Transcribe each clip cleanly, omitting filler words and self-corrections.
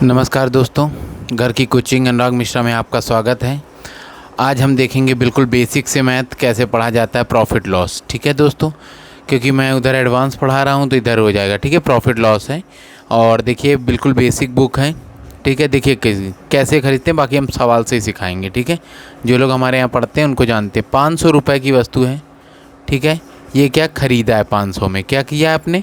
नमस्कार दोस्तों, घर की कोचिंग अनुराग मिश्रा में आपका स्वागत है। आज हम देखेंगे बिल्कुल बेसिक से मैथ कैसे पढ़ा जाता है, प्रॉफिट लॉस। ठीक है दोस्तों, क्योंकि मैं उधर एडवांस पढ़ा रहा हूँ तो इधर हो जाएगा। ठीक है, प्रॉफिट लॉस है और देखिए बिल्कुल बेसिक बुक है। ठीक है, देखिए कैसे खरीदते हैं, बाकी हम सवाल से ही सिखाएंगे। ठीक है, जो लोग हमारे यहाँ पढ़ते हैं उनको जानते हैं। 500 रुपये की वस्तु है। ठीक है, ये क्या खरीदा है, 500 में क्या किया है आपने,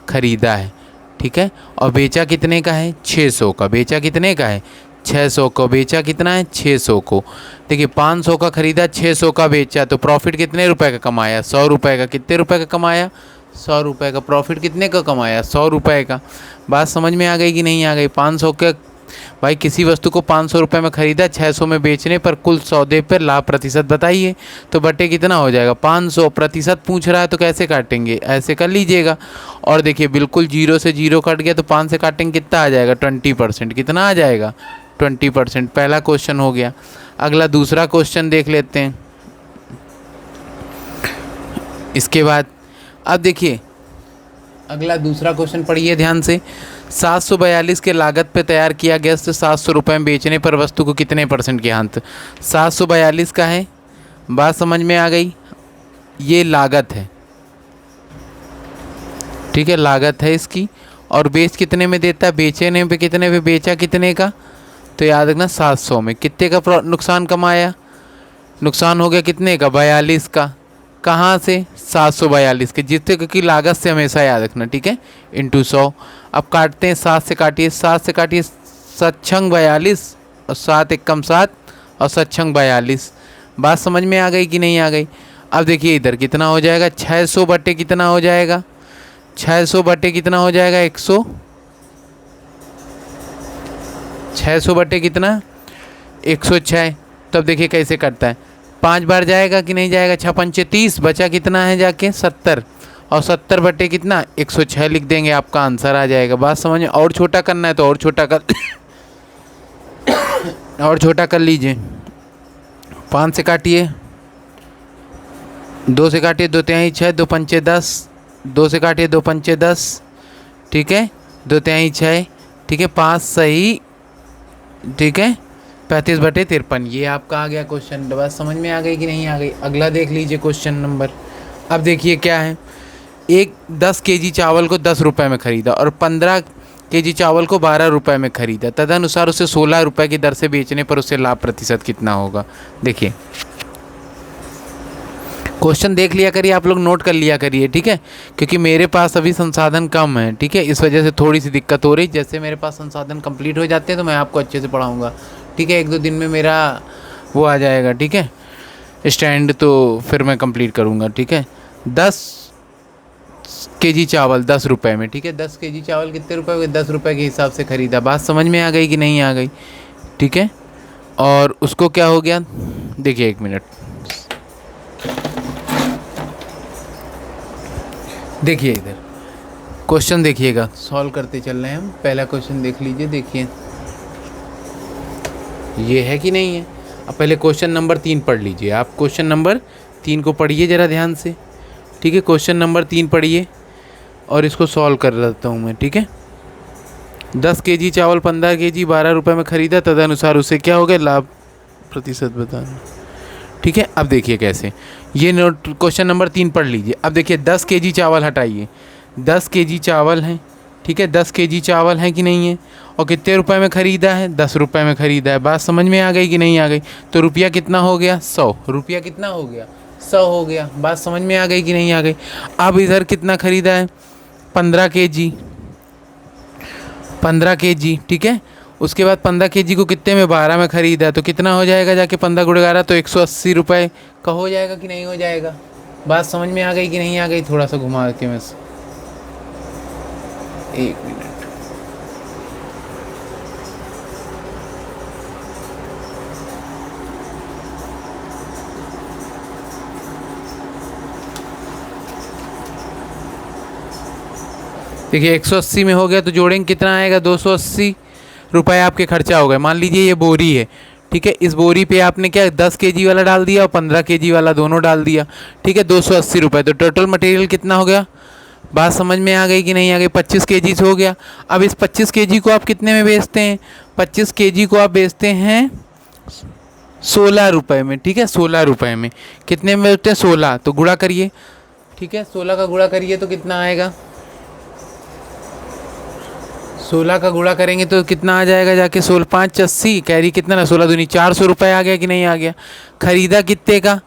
खरीदा है। ठीक है, और बेचा कितने का है, 600 का। बेचा कितने का है, 600 को। बेचा कितना है, 600 को। देखिए 500 का खरीदा, 600 का बेचा, तो प्रॉफिट कितने रुपए का कमाया, 100 रुपये का। कितने रुपए का कमाया, 100 रुपये का। प्रॉफिट कितने का कमाया, 100 रुपये का। बात समझ में आ गई कि नहीं आ गई। 500 के भाई किसी वस्तु को 500 रुपये में ख़रीदा, 600 में बेचने पर कुल सौदे पर लाभ प्रतिशत बताइए। तो बटे कितना हो जाएगा, 500। प्रतिशत पूछ रहा है तो कैसे काटेंगे, ऐसे कर लीजिएगा। और देखिए बिल्कुल जीरो से जीरो कट गया तो 5 से काटेंगे, कितना आ जाएगा, 20%। कितना आ जाएगा, 20%। पहला क्वेश्चन हो गया। अगला दूसरा क्वेश्चन देख लेते हैं। इसके बाद अब देखिए अगला दूसरा क्वेश्चन पढ़िए ध्यान से। 742 के लागत पे तैयार किया गया, 700 रुपये में बेचने पर वस्तु को कितने % के अंत। 742 का है, बात समझ में आ गई। ये लागत है, ठीक है, लागत है इसकी। और बेच कितने में देता है, बेचने पे कितने पे बेचा, कितने का, तो याद रखना 700 में। कितने का नुकसान कमाया, नुकसान हो गया कितने का, 42 का। कहाँ से, 742 के, जितने की लागत से हमेशा याद रखना। ठीक है, इंटू 100। अब काटते हैं, 7 से काटिए, 7 से काटिए, 7×6 42 और 7 एकम 7 और 7×6 42। बात समझ में आ गई कि नहीं आ गई। अब देखिए इधर कितना हो जाएगा, 600 बटे कितना हो जाएगा, 600 बटे कितना हो जाएगा, 100। 600 बटे कितना, 106। तब देखिए कैसे करता है, 5 बार जाएगा कि नहीं जाएगा, 6×5 30, बचा कितना है जाके 70। और 70 बटे कितना, 106 लिख देंगे, आपका आंसर आ जाएगा। बात समझ में। और छोटा करना है तो और छोटा कर और छोटा कर लीजिए। 5 से काटिए, 2 से काटिए, 2 तिहाई 6, 2 पंचे 10, 2 से काटिए, 2 पंचे 10। ठीक है, 2 तिहाई 6। ठीक है, 5 सही। ठीक है, 35 बटे 53। ये आपका आ गया क्वेश्चन। बात समझ में आ गई कि नहीं आ गई। अगला देख लीजिए क्वेश्चन नंबर। अब देखिए क्या है, एक 10 केजी चावल को 10 रुपये में ख़रीदा और 15 केजी चावल को 12 रुपये में ख़रीदा। तदनुसार उसे 16 रुपये की दर से बेचने पर उसे लाभ प्रतिशत कितना होगा। देखिए क्वेश्चन देख लिया करिए, आप लोग नोट कर लिया करिए। ठीक है, क्योंकि मेरे पास अभी संसाधन कम है। ठीक है, इस वजह से थोड़ी सी दिक्कत हो रही। जैसे मेरे पास संसाधन कंप्लीट हो जाते हैं तो मैं आपको अच्छे से पढ़ाऊँगा। ठीक है, 1-2 दिन में मेरा वो आ जाएगा। ठीक है, स्टैंड, तो फिर मैं कंप्लीट करूँगा। ठीक है, 10 केजी चावल 10 रुपये में। ठीक है, 10 केजी चावल कितने रुपए हुए, 10 रुपये के हिसाब से ख़रीदा। बात समझ में आ गई कि नहीं आ गई। ठीक है, और उसको क्या हो गया, देखिए 1 मिनट, देखिए इधर क्वेश्चन देखिएगा, सॉल्व करते चल रहे हैं हम। पहला क्वेश्चन देख लीजिए, देखिए ये है कि नहीं है। अब पहले क्वेश्चन नंबर 3 पढ़ लीजिए। आप क्वेश्चन नंबर 3 को पढ़िए ज़रा ध्यान से। ठीक है, क्वेश्चन नंबर 3 पढ़िए और इसको सॉल्व कर लेता हूँ मैं। ठीक है, 10 केजी चावल 15 केजी 12 रुपये में ख़रीदा, तदनुसार उसे क्या हो गया, लाभ प्रतिशत बताना। ठीक है, अब देखिए कैसे, ये नोट क्वेश्चन नंबर 3 पढ़ लीजिए। अब देखिए 10 केजी चावल हटाइए, 10 केजी चावल हैं। ठीक है, 10 केजी चावल हैं कि नहीं है, और कितने रुपए में ख़रीदा है, 10 रुपये में ख़रीदा है। बात समझ में आ गई कि नहीं आ गई। तो रुपया कितना हो गया, 100। रुपया कितना हो गया, 100 हो गया। बात समझ में आ गई कि नहीं आ गई। अब इधर कितना ख़रीदा है, 15 केजी, 15 केजी। ठीक है, उसके बाद 15 केजी को कितने में, 12 में ख़रीदा, तो कितना हो जाएगा जाके 15 × 11, तो 180 रुपये का हो जाएगा कि नहीं हो जाएगा। बात समझ में आ गई कि नहीं आ गई। थोड़ा सा घुमा के मैं 1 मिनट, देखिए 180 में हो गया तो जोड़ेंगे कितना आएगा, 280 रुपये आपके खर्चा हो गए। मान लीजिए ये बोरी है। ठीक है, इस बोरी पे आपने क्या 10 केजी वाला डाल दिया और 15 केजी वाला दोनों डाल दिया। ठीक है, 280 रुपये। तो टोटल मटेरियल कितना हो गया, बात समझ में आ गई कि नहीं आ गई? 25 केजी हो गया। अब इस 25 केजी को आप कितने में बेचते हैं? 25 केजी को आप बेचते हैं 16 रुपये में, ठीक है, 16 रुपये में। कितने में बेचते हैं? 16। तो गुणा करिए, ठीक है, 16 का गुणा करिए तो कितना आएगा? 16 का गुणा करेंगे तो कितना आ जाएगा जाके? 16 5 80, कैरी कितना ना, 16 दूनी 400 रुपये आ गया कि नहीं आ गया? खरीदा कितने का?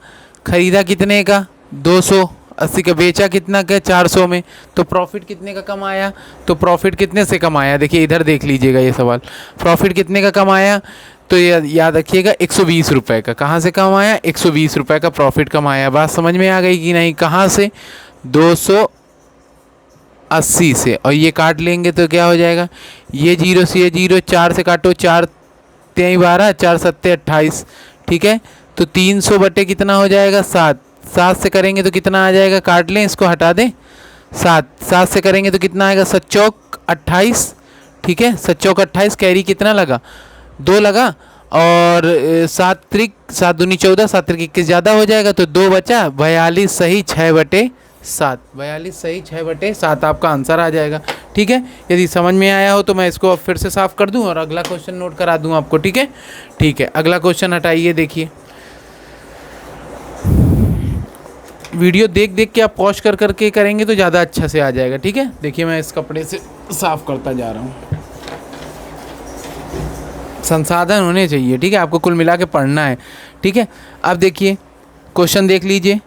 खरीदा कितने का? 280 का। बेचा कितना का? 400 में। तो प्रॉफिट कितने का कमाया? तो प्रॉफिट कितने से कमाया? देखिए इधर देख लीजिएगा ये सवाल, प्रॉफिट कितने का कमाया? तो याद रखिएगा 120 रुपये का। कहाँ से कमाया? 120 रुपये का प्रॉफिट कमाया। बात समझ में आ गई कि नहीं? कहाँ से? 280 से। और ये काट लेंगे तो क्या हो जाएगा? ये जीरो से ये जीरो, 4 से काटो, 4 3 12, 4 7 28, ठीक है। तो 300 बटे कितना हो जाएगा? 7। 7 से करेंगे तो कितना आ जाएगा? काट लें, इसको हटा दें। 7 से करेंगे तो कितना आएगा? 7 चौक 28, ठीक है, 7 चौक 28। कैरी कितना लगा? 2 लगा। और 7 त्रिक 7 दूनी 14, 7 त्रिक 21 ज़्यादा हो जाएगा, तो 2 बचा। 42 सही 6/7। 42 सही 6/7 आपका आंसर आ जाएगा, ठीक है। यदि समझ में आया हो तो मैं इसको अब फिर से साफ़ कर दूं और अगला क्वेश्चन नोट करा दूं आपको, ठीक है। ठीक है, अगला क्वेश्चन हटाइए। देखिए वीडियो देख देख के आप पॉज कर करके करेंगे तो ज़्यादा अच्छा से आ जाएगा, ठीक है। देखिए मैं इस कपड़े से साफ़ करता जा रहा हूँ। संसाधन होने चाहिए, ठीक है, आपको कुल मिला के पढ़ना है, ठीक है। अब देखिए क्वेश्चन देख लीजिए।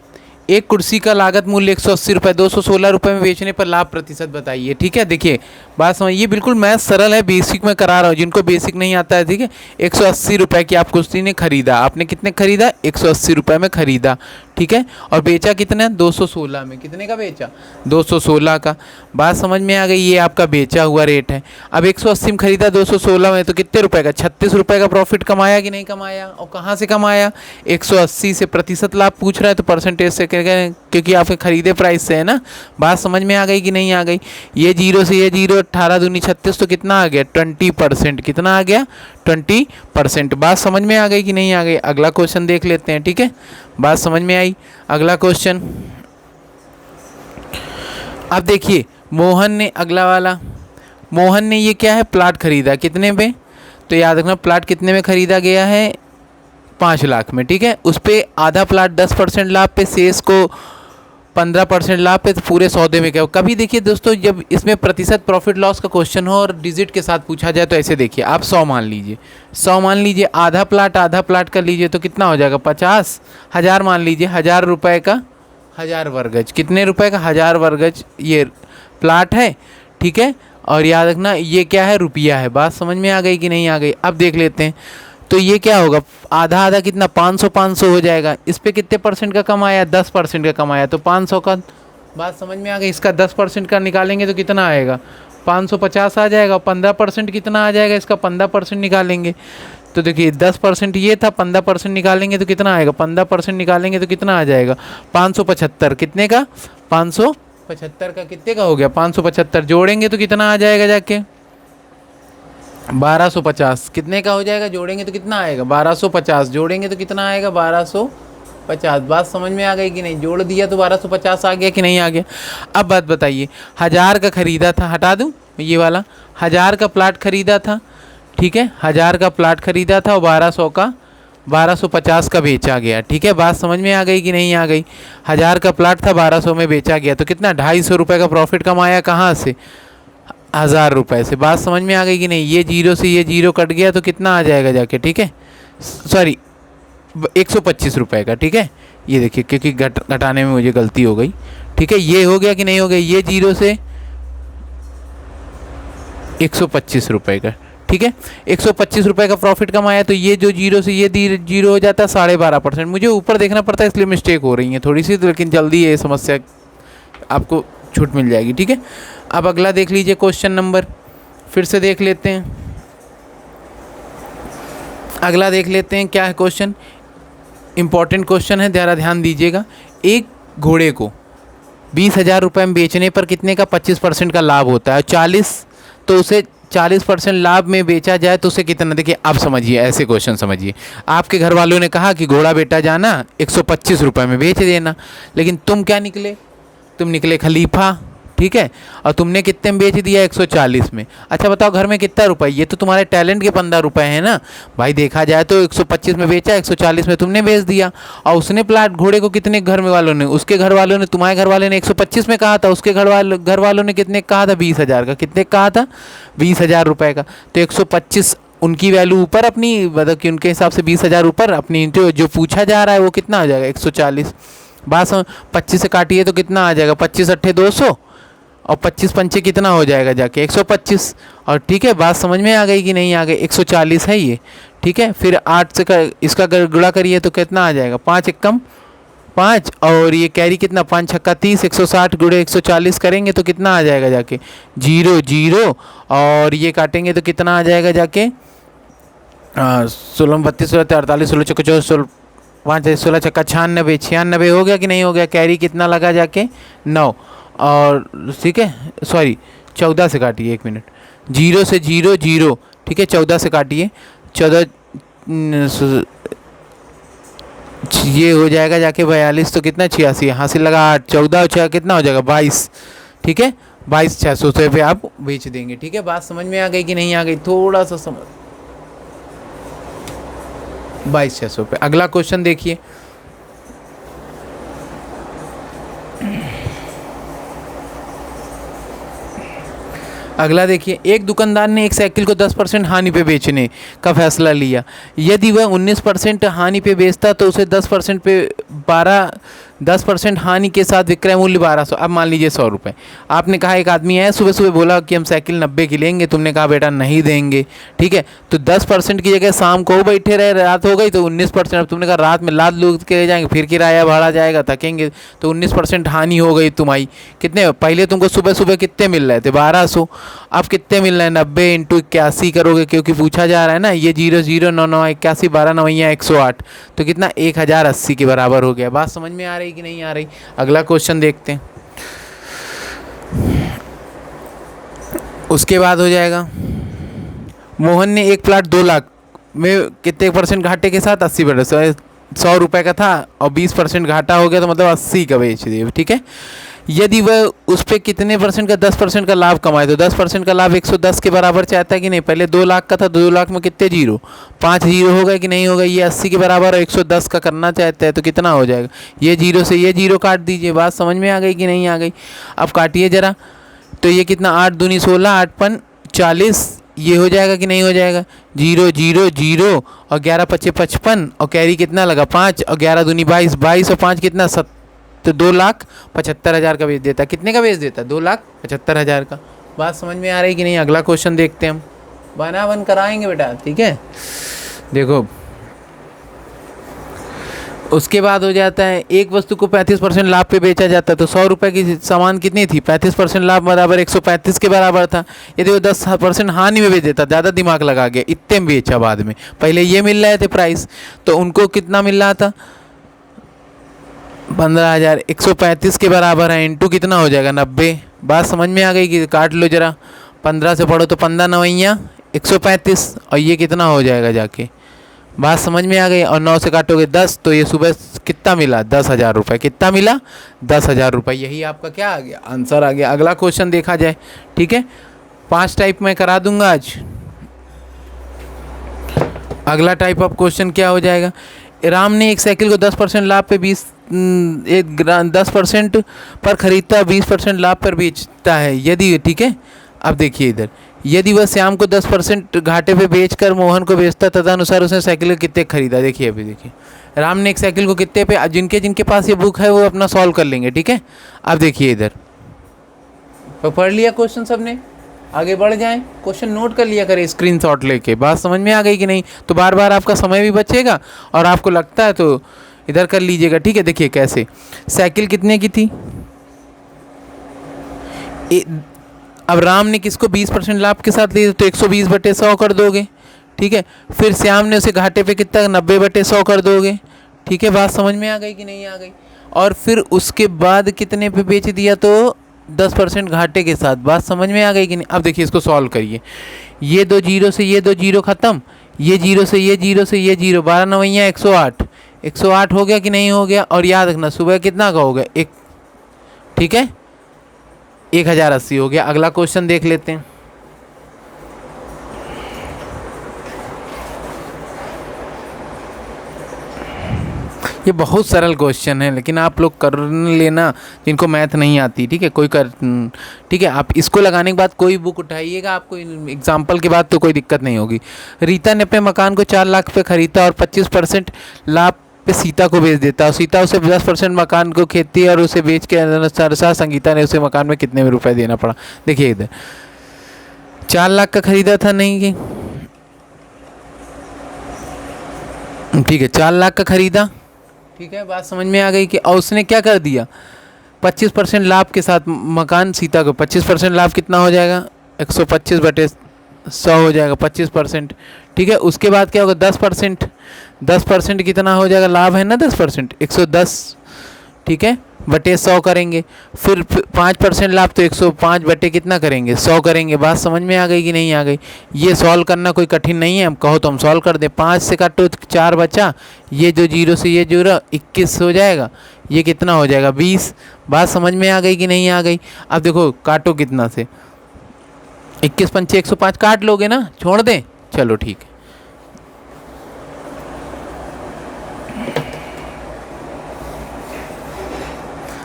एक कुर्सी का लागत मूल्य 180 रुपये, 216 रुपये में बेचने पर लाभ प्रतिशत बताइए, ठीक है। देखिए बात समझिए, बिल्कुल मैथ सरल है, बेसिक में करा रहा हूँ, जिनको बेसिक नहीं आता है, ठीक है। 180 रुपये की आप कुर्सी ने खरीदा, आपने कितने खरीदा? 180 रुपये में खरीदा, ठीक है। और बेचा कितने? 216 में। कितने का बेचा? 216 का। बात समझ में आ गई? ये आपका बेचा हुआ रेट है। अब 180 में खरीदा 216 में, तो कितने रुपए का? 36 रुपये का प्रॉफिट कमाया कि नहीं कमाया? और कहाँ से कमाया? 180 से। प्रतिशत लाभ पूछ रहा है तो परसेंटेज से करें, क्योंकि आपके खरीदे प्राइस से है ना। बात समझ में आ गई कि नहीं आ गई? ये जीरो से ये जीरो, 18 दूनी 36, तो कितना आ गया? 20%। कितना आ गया? 20%। बात समझ में आ गई कि नहीं आ गई? अगला क्वेश्चन देख लेते हैं, ठीक है। बात समझ में आई? अगला क्वेश्चन अब देखिए, मोहन ने अगला वाला, मोहन ने ये क्या है? प्लाट खरीदा। कितने पे? तो याद रखना प्लाट कितने में खरीदा गया है? 5 लाख में, ठीक है। उस पर आधा प्लाट 10% लाभ पे, शेष को 15% लाभ पे, तो पूरे सौदे में क्या हो? कभी देखिए दोस्तों, जब इसमें प्रतिशत प्रॉफिट लॉस का क्वेश्चन हो और डिजिट के साथ पूछा जाए तो ऐसे देखिए, आप 100 मान लीजिए, 100 मान लीजिए, आधा प्लाट कर लीजिए तो कितना हो जाएगा? 50। 1000 मान लीजिए, 1000 रुपये का 1000 वर्गज। कितने रुपए का? 1000 वर्गज ये प्लाट है, ठीक है। और याद रखना ये क्या है? रुपया है। बात समझ में आ गई कि नहीं आ गई? अब देख लेते हैं, तो ये क्या होगा? आधा आधा कितना? 500 हो जाएगा। इस पे कितने परसेंट का कमाया? 10% का कमाया, तो 500 का। बात समझ में आ गई? इसका 10% का निकालेंगे तो कितना आएगा? 550 आ जाएगा। 15% कितना आ जाएगा? इसका 15% निकालेंगे तो देखिए 10% ये था, 15% निकालेंगे तो कितना आएगा? 15% निकालेंगे तो कितना आ जाएगा? 575। कितने का? 575 का। कितने का हो गया? 575। जोड़ेंगे तो कितना आ जाएगा जाके? 1250। कितने का हो जाएगा? जोड़ेंगे तो कितना आएगा? 1250। जोड़ेंगे तो कितना आएगा? 1250। बात समझ में आ गई कि नहीं? जोड़ दिया तो 1250 आ गया कि नहीं आ गया? अब बात बताइए, 1000 का खरीदा था, हटा दूं ये वाला, 1000 का प्लाट खरीदा था, ठीक है, 1000 का प्लाट खरीदा था और 1250 का बेचा गया, ठीक है। बात समझ में आ गई कि नहीं आ गई? 1000 का प्लाट था, 1200 में बेचा गया, तो कितना? 250 रुपये का प्रॉफिट कमाया। कहाँ से? 1000 रुपये से। बात समझ में आ गई कि नहीं? ये जीरो से ये जीरो कट गया तो कितना आ जाएगा जाके, ठीक है, सॉरी 125 रुपये का, ठीक है। ये देखिए क्योंकि घटाने में मुझे गलती हो गई, ठीक है। ये हो गया कि नहीं हो गया? ये जीरो से 125 रुपये का, ठीक है, 125 रुपये का प्रॉफिट कमाया, तो ये जो जीरो से ये जीरो हो जाता है 12.5%। मुझे ऊपर देखना पड़ता है इसलिए मिस्टेक हो रही है थोड़ी सी, तो लेकिन जल्दी ये समस्या आपको छूट मिल जाएगी, ठीक है। अब अगला देख लीजिए क्वेश्चन नंबर, फिर से देख लेते हैं, अगला देख लेते हैं क्या है क्वेश्चन। इंपॉर्टेंट क्वेश्चन है, ज़रा ध्यान दीजिएगा। एक घोड़े को 20,000 रुपये में बेचने पर कितने का 25% का लाभ होता है? 40, तो उसे 40% लाभ में बेचा जाए तो उसे कितना? देखिए आप समझिए, ऐसे क्वेश्चन समझिए। आपके घर वालों ने कहा कि घोड़ा बेटा जाना 125 रुपये में बेच देना, लेकिन तुम क्या निकले? तुम निकले खलीफा, ठीक है, और तुमने कितने में बेच दिया, 140 में। अच्छा बताओ घर में कितना रुपए, ये तो तुम्हारे टैलेंट के 15 रुपए हैं ना भाई। देखा जाए तो 125 में बेचा, 140 में तुमने बेच दिया। और उसने प्लाट घोड़े को कितने घर में वालों ने, उसके घर वालों ने, तुम्हारे घर वाले ने 125 में कहा था, उसके घर वालों ने कितने कहा था, 20,000 का। कितने कहा था, 20,000 रुपये का। तो 125 उनकी वैल्यू ऊपर अपनी, मतलब कि उनके हिसाब से 20,000 ऊपर अपनी, जो पूछा जा रहा है वो कितना आ जाएगा, 140। बात समझ, 25 से काटिए तो कितना आ जाएगा, 25 अट्ठे 200 और 25 पंचे कितना हो जाएगा जाके, 125। और ठीक है, बात समझ में आ गई कि नहीं आ गई, 140 है ये, ठीक है। फिर 8 से इसका गुणा करिए तो कितना आ जाएगा, 5 एकम 5, और ये कैरी कितना, 5 छक्का 30, 160 गुणे 140 करेंगे तो कितना आ जाएगा जाके, 0 0, और ये काटेंगे तो कितना आ जाएगा जाके, 16 32 16 48 16 चौके 24 5 16 छक्का 96 96 हो गया कि नहीं हो गया। कैरी कितना लगा जाके, 9, और ठीक है, सॉरी 14 से काटिए, 1 मिनट, 0 से 0 0, ठीक है, 14 से काटिए, 14 ये हो जाएगा जाके 42, तो कितना 86, हासिल लगा 8, 14 6 कितना हो जाएगा, 22, ठीक है, 22,600 पे आप बेच देंगे। ठीक है, बात समझ में आ गई कि नहीं आ गई, थोड़ा सा समझ, 22,600 पे। अगला क्वेश्चन देखिए, अगला देखिए, एक दुकानदार ने एक साइकिल को 10% हानि पे बेचने का फैसला लिया। यदि वह 19% हानि पे बेचता तो उसे 10% हानि के साथ विक्रय मूल्य 1200। अब मान लीजिए 100 रुपये। आपने कहा, एक आदमी है सुबह सुबह बोला कि हम साइकिल 90 की लेंगे, तुमने कहा बेटा नहीं देंगे, ठीक है। तो 10% की जगह शाम को बैठे रहे, रात हो गई तो 19%। अब तुमने कहा रात में लाद लूद के ले जाएंगे, फिर किराया भाड़ा जाएगा, थकेंगे, तो 19% हानि हो गई तुम्हारी। कितने, पहले तुमको सुबह सुबह कितने मिल रहे थे, 1200, अब कितने मिल रहे हैं, 90 × 81 करोगे, क्योंकि पूछा जा रहा है ना, ये 0 0 9 9 81, 12 9 108, तो कितना 1080 के बराबर हो गया। बात समझ में आ रही कि नहीं आ रही। अगला क्वेश्चन देखते हैं, उसके बाद हो जाएगा, मोहन ने एक प्लाट 2 लाख में कितने % घाटे के साथ, 80%, 100 रुपये का था और 20% घाटा हो गया, तो मतलब 80 का बेच दिए, ठीक है। यदि वह उस पर कितने % का, 10% का लाभ कमाए, तो 10% का लाभ 110 के बराबर चाहता है कि नहीं। पहले 2 लाख का था, 2 लाख में कितने जीरो, 5 जीरो हो गए कि नहीं हो गए। ये 80 के बराबर और 110 का करना चाहता है, तो कितना हो जाएगा, ये जीरो से ये जीरो काट दीजिए। बात समझ में आ गई कि नहीं आ गई। अब काटिए ज़रा, तो ये कितना, 8 दूनी 16, 8 पन 40, ये हो जाएगा कि नहीं हो जाएगा, 0 0 0, और 11 पच्चे 55, और कैरी कितना लगा 5, और 11 दूनी 22, 22 और 5 कितना 7, तो 2,75,000 का बेच देता। कितने का बेच देता, 2,75,000 का। बात समझ में आ रही कि नहीं। अगला क्वेश्चन देखते हैं हम, बना बन कराएंगे बेटा, ठीक है। देखो, उसके बाद हो जाता है, एक वस्तु को 35% लाभ पे बेचा जाता है, तो 100 रुपये की सामान कितनी थी, 35% लाभ बराबर 135 के बराबर था। यदि वो 10% हानि में बेच देता, ज़्यादा दिमाग लगा गया, इतने में बेचा बाद में, पहले ये मिल रहे थे प्राइस, तो उनको कितना मिल रहा था, 15,000, 135 के बराबर है, इंटू कितना हो जाएगा, 90। बात समझ में आ गई कि काट लो जरा, 15 से पढ़ो तो 15 9 135, और ये कितना हो जाएगा जाके। बात समझ में आ गई। और 9 से काटोगे 10, तो ये सुबह कितना मिला, 10,000 रुपये। कितना मिला, 10,000 रुपये। यही आपका क्या आ गया, आंसर आ गया। अगला क्वेश्चन देखा जाए, ठीक है, 5 टाइप में करा दूंगा आज। अगला टाइप ऑफ क्वेश्चन क्या हो जाएगा, राम ने एक साइकिल को 10% लाभ पे 10% पर खरीदता, 20% लाभ पर बेचता है। यदि, ठीक है, अब देखिए इधर, यदि वह श्याम को 10% घाटे पे बेचकर मोहन को बेचता, तदनुसार उसने साइकिल को कितने खरीदा। देखिए अभी देखिए, राम ने एक साइकिल को कितने पे, जिनके जिनके पास ये बुक है वो अपना सॉल्व कर लेंगे, ठीक है। अब देखिए इधर, तो पढ़ लिया क्वेश्चन सबने, आगे बढ़ जाएं, क्वेश्चन नोट कर लिया करें स्क्रीनशॉट लेके। बात समझ में आ गई कि नहीं, तो बार बार आपका समय भी बचेगा, और आपको लगता है तो इधर कर लीजिएगा, ठीक है। देखिए कैसे, साइकिल कितने की थी, अब राम ने किसको 20% लाभ के साथ ली, तो 120/100 कर दोगे, ठीक है। फिर श्याम ने उसे घाटे पे कितना, 90/100 कर दोगे, ठीक है। बात समझ में आ गई कि नहीं आ गई। और फिर उसके बाद कितने पे बेच दिया, तो 10% घाटे के साथ। बात समझ में आ गई कि नहीं। अब देखिए इसको सॉल्व करिए, ये 2 जीरो से ये 2 जीरो ख़त्म, ये जीरो से ये जीरो से ये जीरो, 12 9 108, 108 हो गया कि नहीं हो गया। और याद रखना सुबह कितना का हो गया, 1, ठीक है, 1080 हो गया। अगला क्वेश्चन देख लेते हैं। ये बहुत सरल क्वेश्चन है, लेकिन आप लोग कर लेना जिनको मैथ नहीं आती, ठीक है। ठीक है, आप इसको लगाने के बाद कोई बुक उठाइएगा, आपको एग्जाम्पल के बाद तो कोई दिक्कत नहीं होगी। रीता ने अपने मकान को 4 लाख पे खरीदा और 25% लाभ पे सीता को बेच देता है। सीता उसे 10% मकान को खेती और उसे बेच के अनुसार संगीता ने उसे मकान में कितने रुपए देना पड़ा। देखिए इधर 4 लाख का खरीदा था, नहीं कि ठीक है 4 लाख का खरीदा, ठीक है, बात समझ में आ गई कि और उसने क्या कर दिया 25% लाभ के साथ मकान सीता को 25% लाभ कितना हो जाएगा 125/100 हो जाएगा 25%, ठीक है। उसके बाद क्या होगा 10% कितना हो जाएगा, लाभ है ना 10%, 110, ठीक है, बटे 100 करेंगे। फिर 5% लाभ तो 105 बटे कितना करेंगे 100 करेंगे। बात समझ में आ गई कि नहीं आ गई। ये सॉल्व करना कोई कठिन नहीं है, हम कहो तो हम सॉल्व कर दें। 5 से काटो 4 बचा, ये जो 0 से ये जुड़ा 21 हो जाएगा, ये कितना हो जाएगा 20। बात समझ में आ गई कि नहीं आ गई। अब देखो काटो कितना से 21 पंचे 105 काट लोगे ना, छोड़ दें, चलो ठीक है।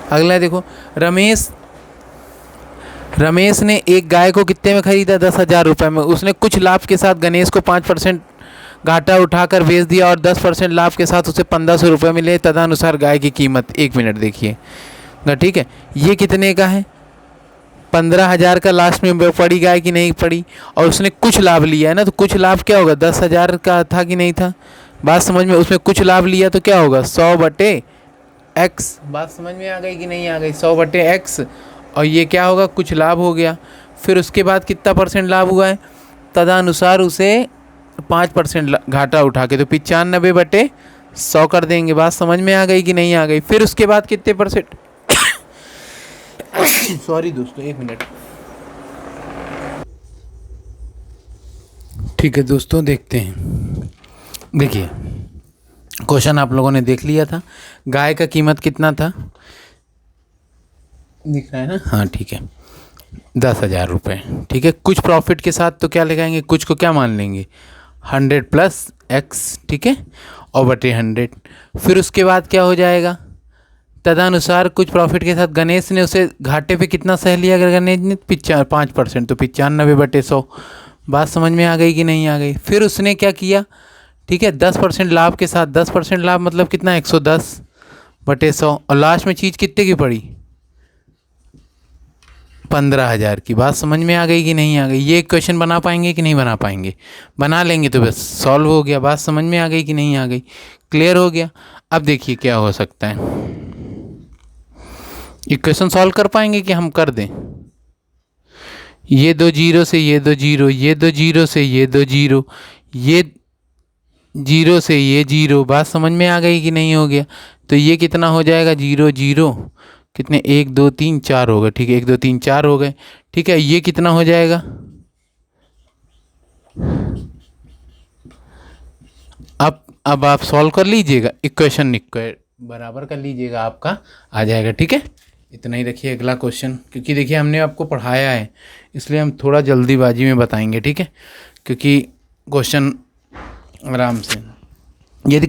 अगला देखो, रमेश ने एक गाय को कितने में खरीदा 10,000 रुपये में। उसने कुछ लाभ के साथ गणेश को 5% घाटा उठाकर बेच दिया और 10% लाभ के साथ उसे 1500 रुपये मिले। तदनुसार गाय की कीमत, 1 मिनट देखिए, ठीक है, ये कितने का है 15,000 का लास्ट में पड़ी गाय की नहीं पड़ी, और उसने कुछ लाभ लिया है ना, तो कुछ लाभ क्या होगा 10,000 का था कि नहीं था। बात समझ में, उसमें कुछ लाभ लिया तो क्या होगा 100/x। बात समझ में आ गई कि नहीं आ गई, 100/x, और ये क्या होगा कुछ लाभ हो गया। फिर उसके बाद कितना % लाभ हुआ है, तदनुसार उसे 5% घाटा उठा के तो 95/100 कर देंगे। बात समझ में आ गई कि नहीं आ गई। फिर उसके बाद कितने % सॉरी दोस्तों 1 मिनट, ठीक है दोस्तों, देखते हैं। देखिए क्वेश्चन आप लोगों ने देख लिया था, गाय का कीमत कितना था दिख रहा है ना, हाँ ठीक है 10,000 रुपये, ठीक है। कुछ प्रॉफिट के साथ तो क्या लगाएंगे, कुछ को क्या मान लेंगे 100 + x, ठीक है, और बटे 100। फिर उसके बाद क्या हो जाएगा, तदनुसार कुछ प्रॉफिट के साथ गणेश ने उसे घाटे पे कितना सह लिया, अगर गणेश ने 5% तो 95/100। बात समझ में आ गई कि नहीं आ गई। फिर उसने क्या किया, ठीक है, 10% लाभ के साथ, 10% लाभ मतलब कितना 110/100, और लास्ट में चीज़ कितने की पड़ी 15,000 की। बात समझ में आ गई कि नहीं आ गई। ये क्वेश्चन बना पाएंगे कि नहीं बना पाएंगे, बना लेंगे तो बस सॉल्व हो गया। बात समझ में आ गई कि नहीं आ गई, क्लियर हो गया। अब देखिए क्या हो सकता है, इक्वेशन सॉल्व कर पाएंगे कि हम कर दें, ये 2 0 से ये 2 0, ये 2 0 से ये 2 0, ये 0 से ये 0। बात समझ में आ गई कि नहीं हो गया। तो ये कितना हो जाएगा 0 0 कितने 1 2 3 4 हो गए, ठीक है 1 2 3 4 हो गए, ठीक है। ये कितना हो जाएगा, अब आप सॉल्व कर लीजिएगा, इक्वेशन बराबर कर लीजिएगा, आपका आ जाएगा, ठीक है। इतना ही रखिए। अगला क्वेश्चन, क्योंकि देखिए हमने आपको पढ़ाया है इसलिए हम थोड़ा जल्दीबाजी में बताएंगे, ठीक है, क्योंकि क्वेश्चन आराम से। यदि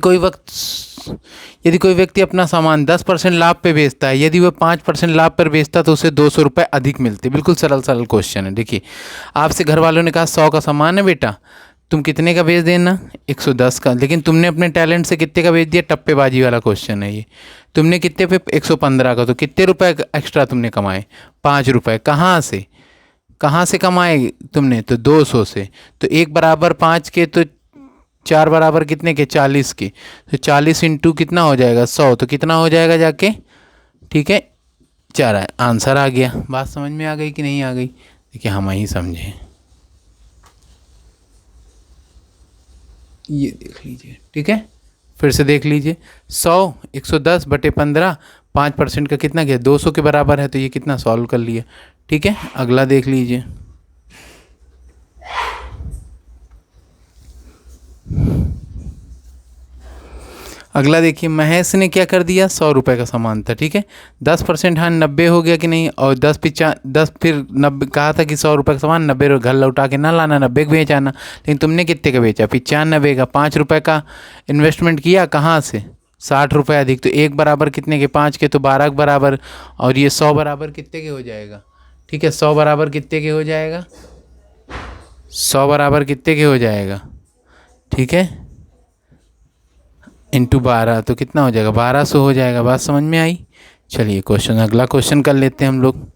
कोई व्यक्ति अपना सामान 10% लाभ पे बेचता है, यदि वह 5% लाभ पर बेचता तो उसे 200 रुपये अधिक मिलते। बिल्कुल सरल क्वेश्चन है। देखिए आपसे घर वालों ने कहा 100 का सामान है बेटा, तुम कितने का बेच देना 110 का, लेकिन तुमने अपने टैलेंट से कितने का बेच दिया, टप्पेबाजी वाला क्वेश्चन है ये। तुमने कितने पे 115 का, तो कितने रुपए एक्स्ट्रा तुमने कमाए 5 रुपये। कहाँ से कमाए तुमने, तो 200 से। तो 1 बराबर 5 के, तो 4 बराबर कितने के 40 के, तो 40 इंटू कितना हो जाएगा 100, तो कितना हो जाएगा जाके, ठीक है 4 आंसर आ गया। बात समझ में आ गई कि नहीं आ गई। देखिए हम ही समझे, ये देख लीजिए, ठीक है, फिर से देख लीजिए 100 110/15, 5% का कितना गया 200 के बराबर है, तो ये कितना सॉल्व कर लिया, ठीक है। अगला देख लीजिए, अगला देखिए, महेश ने क्या कर दिया, 100 रुपये का सामान था, ठीक है, 10% हानि 90 हो गया कि नहीं, और 10 फिर 90 कहा था कि 100 रुपये का सामान 90 घर लौटा के ना लाना, 90 का बेचाना, लेकिन तुमने कितने का बेचा, 95 का। 5 रुपये का इन्वेस्टमेंट किया कहाँ से, 60 रुपये अधिक, तो 1 बराबर कितने के, 5 के, तो 12 के बराबर, और ये 100 बराबर कितने के हो जाएगा, ठीक है, 100 बराबर कितने के हो जाएगा, 100 बराबर कितने के हो जाएगा, ठीक है, इंटू 12, तो कितना हो जाएगा, 1200 हो जाएगा। बात समझ में आई। चलिए क्वेश्चन, अगला क्वेश्चन कर लेते हैं हम लोग।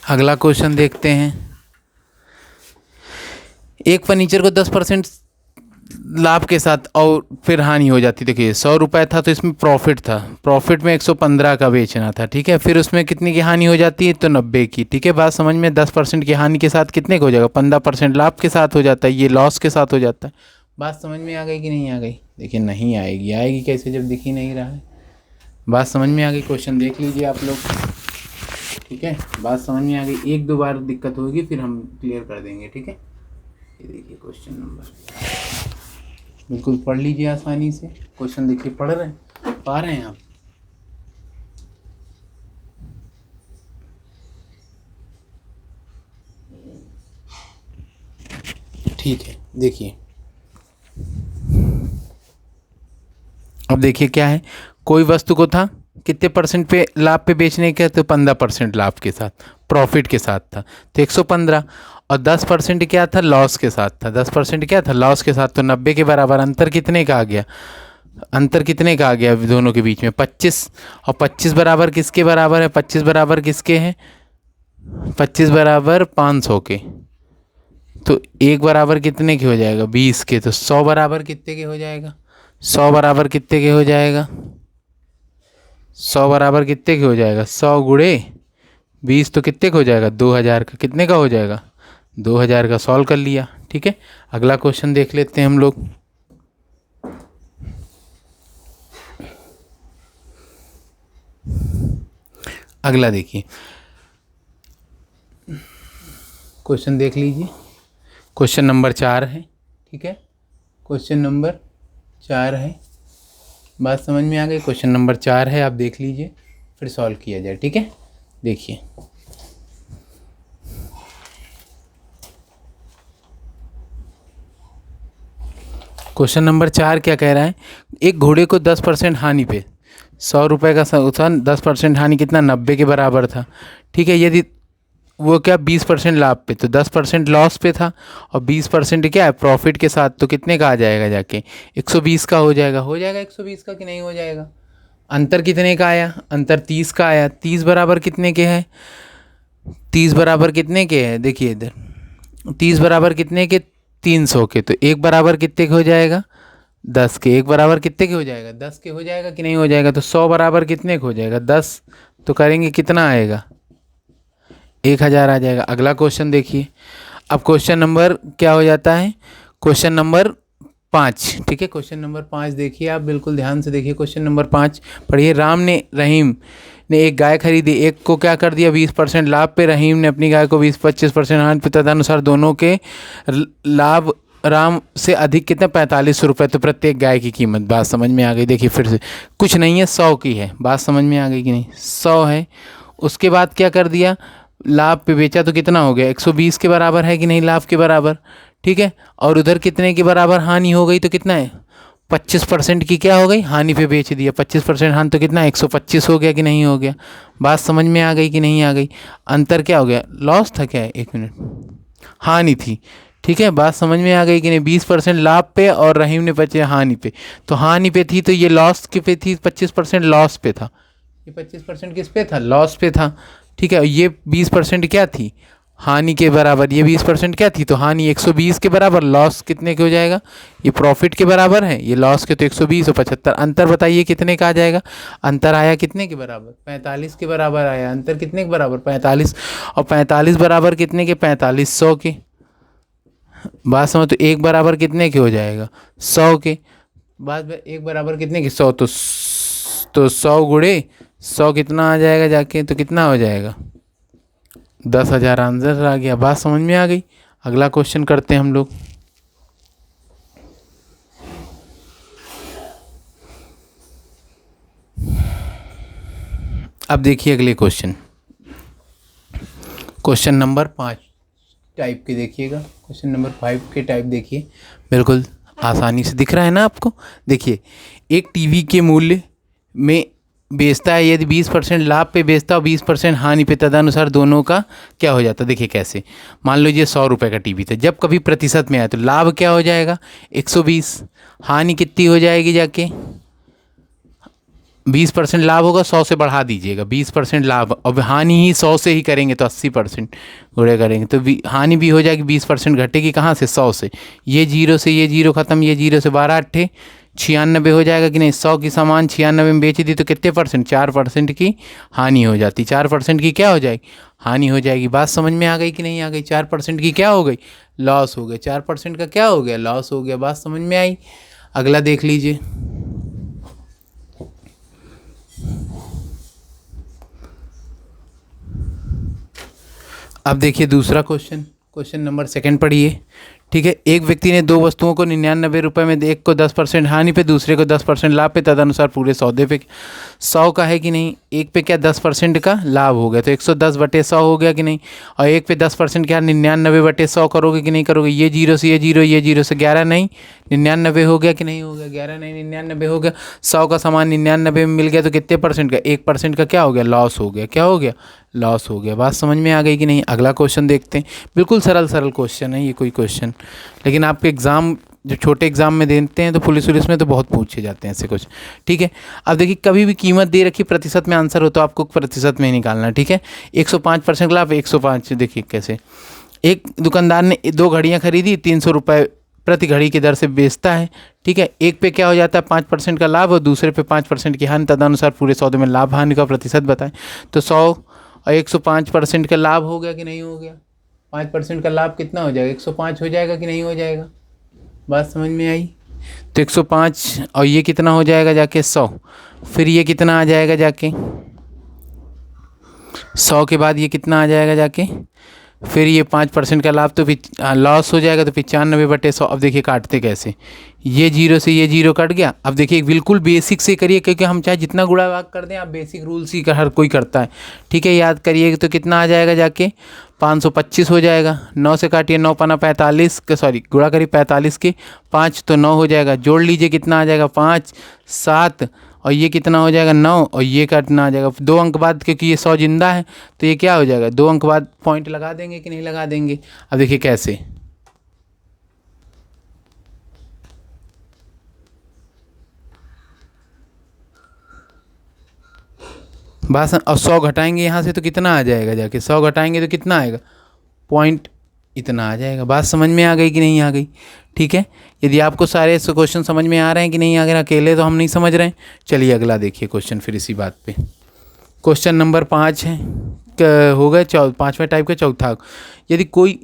अगला क्वेश्चन देखते हैं। एक फर्नीचर को 10% लाभ के साथ और फिर हानि हो जाती, देखिए 100 रुपये था तो इसमें प्रॉफिट था, प्रॉफिट में 115 का बेचना था, ठीक है, फिर उसमें कितने की हानि हो जाती है, तो 90 की, ठीक है। बात समझ में, 10% की हानि के साथ कितने का हो जाएगा, 15% लाभ के साथ हो जाता है, ये लॉस के साथ हो जाता है। बात समझ में आ गई कि नहीं आ गई, देखिए नहीं आएगी, आएगी कैसे जब दिख ही नहीं रहा है। बात समझ में आ गई, क्वेश्चन देख लीजिए आप लोग, ठीक है, बात समझ में आ गई। 1-2 बार दिक्कत होगी फिर हम क्लियर कर देंगे, ठीक है। ये देखिए क्वेश्चन नंबर, बिल्कुल पढ़ लीजिए आसानी से, क्वेश्चन देखिए, पढ़ रहे हैं, पा रहे हैं आप। ठीक है, देखिए अब देखिए क्या है, कोई वस्तु को था कितने परसेंट पे लाभ पे बेचने का, तो 15% लाभ के साथ, प्रॉफिट के साथ था, तो 115, और 10% क्या था, लॉस के साथ था, 10% क्या था, लॉस के साथ, तो 90 के बराबर। अंतर कितने का आ गया, अंतर कितने का आ गया दोनों के बीच में, 25, और 25 बराबर किसके बराबर है, 25 बराबर किसके हैं, 25 बराबर 500 के, तो 1 बराबर कितने के हो जाएगा, 20 के, तो 100 बराबर कितने के हो जाएगा, 100 बराबर कितने के हो जाएगा, 100 बराबर कितने के हो जाएगा, 100 गुणे 20 तो कितने का हो जाएगा, 2000 का, कितने का हो जाएगा, 2000 का। सॉल्व कर लिया, ठीक है। अगला क्वेश्चन देख लेते हैं हम लोग। अगला देखिए, क्वेश्चन देख लीजिए, क्वेश्चन नंबर 4 है, ठीक है, क्वेश्चन नंबर 4 है। बात समझ में आ गई, क्वेश्चन नंबर 4 है, आप देख लीजिए फिर सॉल्व किया जाए, ठीक है। देखिए क्वेश्चन नंबर 4 क्या कह रहा है, एक घोड़े को 10% हानि पे 100 रुपये का नुकसान, 10% हानि कितना, 90 के बराबर था, ठीक है। यदि वो क्या 20% लाभ पे, तो 10% लॉस पे था, और 20% क्या है, प्रॉफिट के साथ, तो कितने का आ जाएगा जाके, 120 का हो जाएगा, 120 का कि नहीं हो जाएगा। अंतर कितने का आया, अंतर 30 का आया, 30 बराबर कितने के हैं, 30 बराबर कितने के हैं, देखिए इधर 30 बराबर कितने के, 300 के, तो 1 बराबर कितने के हो जाएगा, 10 के, 1 बराबर कितने के हो जाएगा, 10 के हो जाएगा कि नहीं हो जाएगा। तो 100 बराबर कितने के हो जाएगा, 10, तो करेंगे कितना आएगा, 1000 आ जाएगा। अगला क्वेश्चन देखिए, अब क्वेश्चन नंबर क्या हो जाता है, क्वेश्चन नंबर 5, ठीक है, क्वेश्चन नंबर 5 देखिए आप, बिल्कुल ध्यान से देखिए, क्वेश्चन नंबर 5 पढ़िए। राम ने रहीम ने एक गाय खरीदी, एक को क्या कर दिया 20% लाभ पे, रहीम ने अपनी गाय को 25% हानि पे, तदनुसार दोनों के लाभ राम से अधिक कितना, 4500 रुपये, तो प्रत्येक गाय की कीमत। बात समझ में आ गई, देखिए फिर से कुछ नहीं है, 100 की है, बात समझ में आ गई कि नहीं, 100 है। उसके बाद क्या कर दिया, लाभ पे बेचा, तो कितना हो गया, 120 के बराबर है कि नहीं, लाभ के बराबर, ठीक है। और उधर कितने के बराबर हानि हो गई, तो कितना है, 25% की क्या हो गई, हानि पे बेच दिया, 25% हानि, तो कितना 125 हो गया कि नहीं हो गया। बात समझ में आ गई कि नहीं आ गई। अंतर क्या हो गया, लॉस था क्या, 1 मिनट, हानि थी, ठीक है। बात समझ में आ गई कि नहीं, 20% लाभ पे और रहीम ने 25 हानि पे, तो हानि पे थी, तो ये लॉस के पे थी, 25% लॉस पे था, ये 25% किस पे था, लॉस पे था, ठीक है। ये 20% क्या थी, हानि के बराबर, ये 20% क्या थी, तो हानि 120 के बराबर, लॉस कितने के हो जाएगा, ये प्रॉफिट के बराबर है, ये लॉस के, तो 120 और 75, अंतर बताइए कितने का आ जाएगा। अंतर आया कितने के बराबर, 45 के बराबर आया, अंतर कितने के बराबर, 45, और 45 बराबर कितने के, 4500 के। बात समझ, तो 1 बराबर कितने के हो जाएगा, 100 के। बात 1 बराबर कितने के, 100, तो 100 गुणे 100 कितना आ जाएगा जाके, तो कितना हो जाएगा, 10,000 आंसर आ गया। बात समझ में आ गई। अगला क्वेश्चन करते हैं हम लोग। अब देखिए अगले क्वेश्चन, क्वेश्चन नंबर 5 टाइप के देखिएगा। क्वेश्चन नंबर 5 के टाइप देखिए, बिल्कुल आसानी से दिख रहा है ना आपको। देखिए, एक टीवी के मूल्य में बेचता है, यदि 20% लाभ पे बेचता और 20% हानि पे, तदनुसार दोनों का क्या हो जाता है। देखिए कैसे, मान लीजिए 100 रुपये का टीवी था, जब कभी प्रतिशत में आए तो लाभ क्या हो जाएगा 120, हानि कितनी हो जाएगी जाके 20% लाभ होगा, 100 से बढ़ा दीजिएगा 20% लाभ, अब हानि ही 100 से ही करेंगे तो 80% गुणे करेंगे तो हानि भी हो जाएगी 20% घटेगी कहाँ से 100 से, ये जीरो से ये जीरो खत्म, ये जीरो से 12 अट्ठे 96 हो जाएगा कि नहीं। 100 की सामान 96 में बेच दी तो कितने परसेंट 4% की हानि हो जाती, 4% की क्या हो जाएगी हानि हो जाएगी। बात समझ में आ गई कि नहीं आ गई। 4% की क्या हो गई लॉस हो गया, 4% का क्या हो गया लॉस हो गया। बात समझ में आई। अगला देख लीजिए, अब देखिए दूसरा क्वेश्चन, क्वेश्चन नंबर 2 पढ़िए। ठीक है, एक व्यक्ति ने दो वस्तुओं को 99 रुपये में, एक को 10% हानि पे, दूसरे को 10% लाभ पे, तदनुसार पूरे सौदे पे 100 का है कि नहीं। एक पे क्या 10% का लाभ हो गया तो 110/100 हो गया कि नहीं, और एक पे 10% क्या 99/100 करोगे कि नहीं करोगे। ये जीरो से ये जीरो, ये जीरो से 11 नहीं 99 हो गया कि नहीं हो गया, 11 नहीं 99 हो गया। 100 का सामान 99 में मिल गया तो कितने परसेंट का 1% का क्या हो गया लॉस हो गया, क्या हो गया लॉस हो गया। बात समझ में आ गई कि नहीं। अगला क्वेश्चन देखते हैं, बिल्कुल सरल सरल क्वेश्चन है ये कोई क्वेश्चन, लेकिन आपके एग्ज़ाम जो छोटे एग्जाम में देते हैं तो पुलिस में तो बहुत पूछे जाते हैं ऐसे कुछ। ठीक है, अब देखिए कभी भी कीमत दे रखी प्रतिशत में आंसर हो तो आपको प्रतिशत में ही निकालना है। ठीक है, 105% लाभ 105। देखिए कैसे, एक दुकानदार ने 2 घड़ियाँ खरीदी 300 रुपये प्रति घड़ी की दर से बेचता है। ठीक है, एक पे क्या हो जाता है 5% का लाभ और दूसरे पे 5% की हानि, तदनुसार पूरे सौदे में लाभ हानि का प्रतिशत बताएं। तो 100 और 105% का लाभ हो गया कि नहीं हो गया, 5% का लाभ कितना हो जाएगा 105 हो जाएगा कि नहीं हो जाएगा। बात समझ में आई। तो 105 और ये कितना हो जाएगा जाके 100, फिर ये कितना आ जाएगा जाके 100 के बाद ये कितना आ जाएगा जाके, फिर ये 5% का लाभ तो लॉस हो जाएगा तो 95/100। अब देखिए काटते कैसे, ये जीरो से ये जीरो कट गया। अब देखिए बिल्कुल बेसिक से करिए, क्योंकि हम चाहे जितना गुणा भाग कर दें आप बेसिक रूल्स ही हर कोई करता है। ठीक है, याद करिए तो कितना आ जाएगा जाके 525 हो जाएगा। 9 से काटिए 9 पाना 45 का, सॉरी गुणा करिए 45 के 5 तो 9 हो जाएगा। जोड़ लीजिए कितना आ जाएगा 5 7 और ये कितना हो जाएगा 9 और ये काटना आ जाएगा 2 अंक बाद, क्योंकि ये 100 जिंदा है तो ये क्या हो जाएगा 2 अंक बाद पॉइंट लगा देंगे कि नहीं लगा देंगे। अब देखिए कैसे, बस और 100 घटाएंगे यहाँ से तो कितना आ जाएगा जाके, 100 घटाएंगे तो कितना आएगा पॉइंट इतना आ जाएगा। बात समझ में आ गई कि नहीं आ गई। ठीक है, यदि आपको सारे क्वेश्चन समझ में आ रहे हैं कि नहीं आ रहे, अकेले तो हम नहीं समझ रहे हैं। चलिए अगला देखिए क्वेश्चन फिर इसी बात पे। क्वेश्चन नंबर 5 है, हो गए 5वें टाइप का चौथा। यदि कोई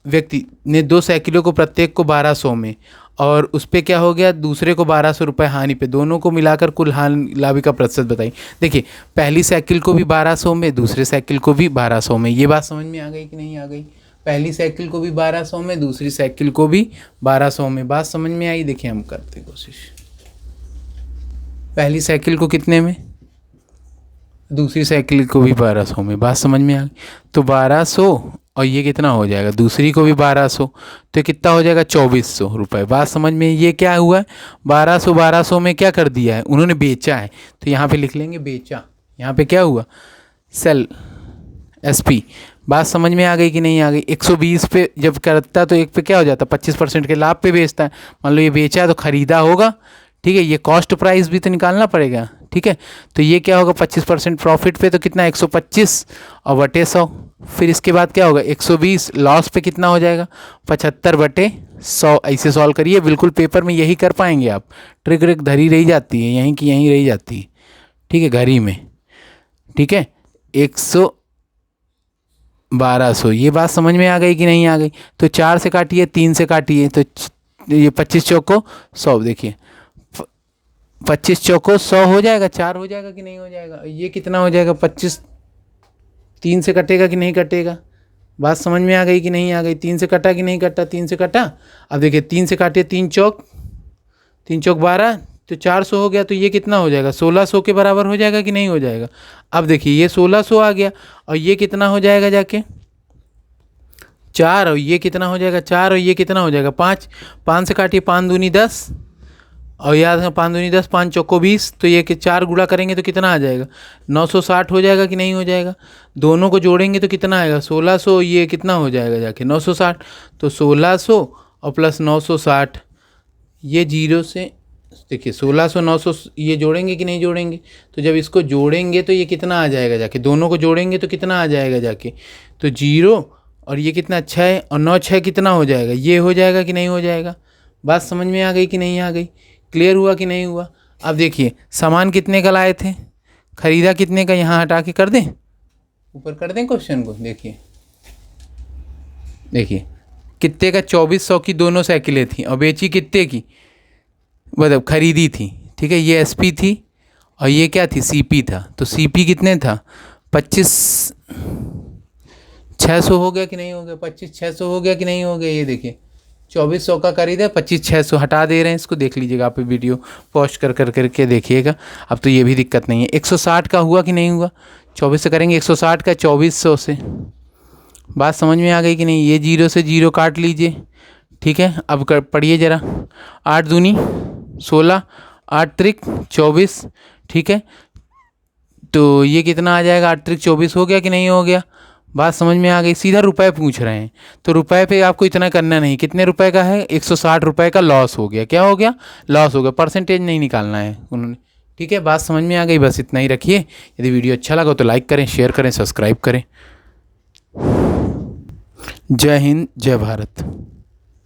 व्यक्ति ने 2 साइकिलों को प्रत्येक को 1200 में और उस पर क्या हो गया दूसरे को 1200 रुपये हानि पे, दोनों को मिलाकर कुल हानि लाभ का प्रतिशत बताइए। देखिए पहली साइकिल को भी 1200 में, दूसरे साइकिल को भी 1200 में। ये बात समझ में आ गई कि नहीं आ गई। पहली साइकिल को भी 1200 में, दूसरी साइकिल को भी 1200 में। बात समझ में आई। देखिए हम करते कोशिश, पहली साइकिल को कितने में, दूसरी साइकिल को भी 1200 में। बात समझ में आ गई। तो 1200 और ये कितना हो जाएगा दूसरी को भी 1200, तो कितना हो जाएगा 2400 रुपये। बात समझ में, ये क्या हुआ है 1200 में क्या कर दिया है उन्होंने बेचा है, तो यहाँ पे लिख लेंगे बेचा। यहाँ पे क्या हुआ सेल SP। बात समझ में आ गई कि नहीं आ गई। 120 पे जब करता है तो एक पे क्या हो जाता है 25% के लाभ पे बेचता है। मान लो ये बेचा है तो ख़रीदा होगा। ठीक है, ये कॉस्ट प्राइस भी तो निकालना पड़ेगा। ठीक है, तो ये क्या होगा 25% प्रॉफिट पे तो कितना 125 और बटे 100। फिर इसके बाद क्या होगा 120 लॉस पे कितना हो जाएगा 75/100। ऐसे सॉल्व करिए, बिल्कुल पेपर में यही कर पाएंगे आप। ट्रिक व्रिक धरी रही जाती है यहीं की यहीं रही जाती है। ठीक है, घर ही में। ठीक है, 1200। ये बात समझ में आ गई कि नहीं आ गई। तो 4 से काटिए 3 से काटिए तो ये 25 चौको 100। देखिए 25 चौको 100 हो जाएगा, 4 हो जाएगा कि नहीं हो जाएगा। ये कितना हो जाएगा 25, 3 से कटेगा कि नहीं कटेगा। बात समझ में आ गई कि नहीं आ गई। 3 से कटा कि नहीं कटा, 3 से कटा। अब देखिए 3 से काटिए 3 चौक 12, तो 400 हो गया, तो ये कितना हो जाएगा, 1600 के बराबर हो जाएगा कि नहीं हो जाएगा। अब देखिए ये 1600 आ गया, और ये कितना हो जाएगा जाके 4, और ये कितना हो जाएगा 4, और ये कितना हो जाएगा 5। 5 से काटिए, 5 दूनी 10, और याद है 5 दूनी 10, 5 चौको 20, तो ये कि 4 गुणा करेंगे तो कितना आ जाएगा 960 हो जाएगा कि नहीं हो जाएगा। दोनों को जोड़ेंगे तो कितना आएगा 1600, ये कितना हो जाएगा जाके 960। तो 1600 और प्लस 960, ये जीरो से देखिए 1600 900 ये जोड़ेंगे कि नहीं जोड़ेंगे। तो जब इसको जोड़ेंगे तो ये कितना आ जाएगा जाके, दोनों को जोड़ेंगे तो कितना आ जाएगा जाके, तो जीरो, और ये कितना 6 और 9 6 कितना हो जाएगा, ये हो जाएगा कि नहीं हो जाएगा। बात समझ में आ गई कि नहीं आ गई, क्लियर हुआ कि नहीं हुआ। अब देखिए सामान कितने का लाए थे, खरीदा कितने का, यहाँ हटा के कर दें, ऊपर कर दें क्वेश्चन को। देखिए देखिए कितने का, 2400 की दोनों साइकिलें थी, और बेची कितने की, मतलब खरीदी थी, ठीक है। ये एसपी थी और ये क्या थी, सीपी था। तो सीपी कितने था 25,600 हो गया कि नहीं हो गया, 25,600 हो गया कि नहीं हो गया। ये देखिए 2400 का खरीदा, 25,600 हटा दे रहे हैं इसको, देख लीजिएगा आप वीडियो पॉज कर करके देखिएगा। अब तो ये भी दिक्कत नहीं है। 160 का हुआ कि नहीं हुआ, 24 से करेंगे 160 का 2400 से। बात समझ में आ गई कि नहीं। ये जीरो से जीरो काट लीजिए, ठीक है। अब पढ़िए ज़रा, 8 दूनी 16, 8 त्रिक 24, ठीक है। तो ये कितना आ जाएगा, 8 त्रिक 24 हो गया कि नहीं हो गया। बात समझ में आ गई। सीधा रुपए पूछ रहे हैं, तो रुपए पे आपको इतना करना नहीं। कितने रुपए का है, 160 रुपए का लॉस हो गया। क्या हो गया, लॉस हो गया। परसेंटेज नहीं निकालना है उन्होंने, ठीक है। बात समझ में आ गई, बस इतना ही रखिए। यदि वीडियो अच्छा लगा तो लाइक करें, शेयर करें, सब्सक्राइब करें। जय हिंद, जय भारत।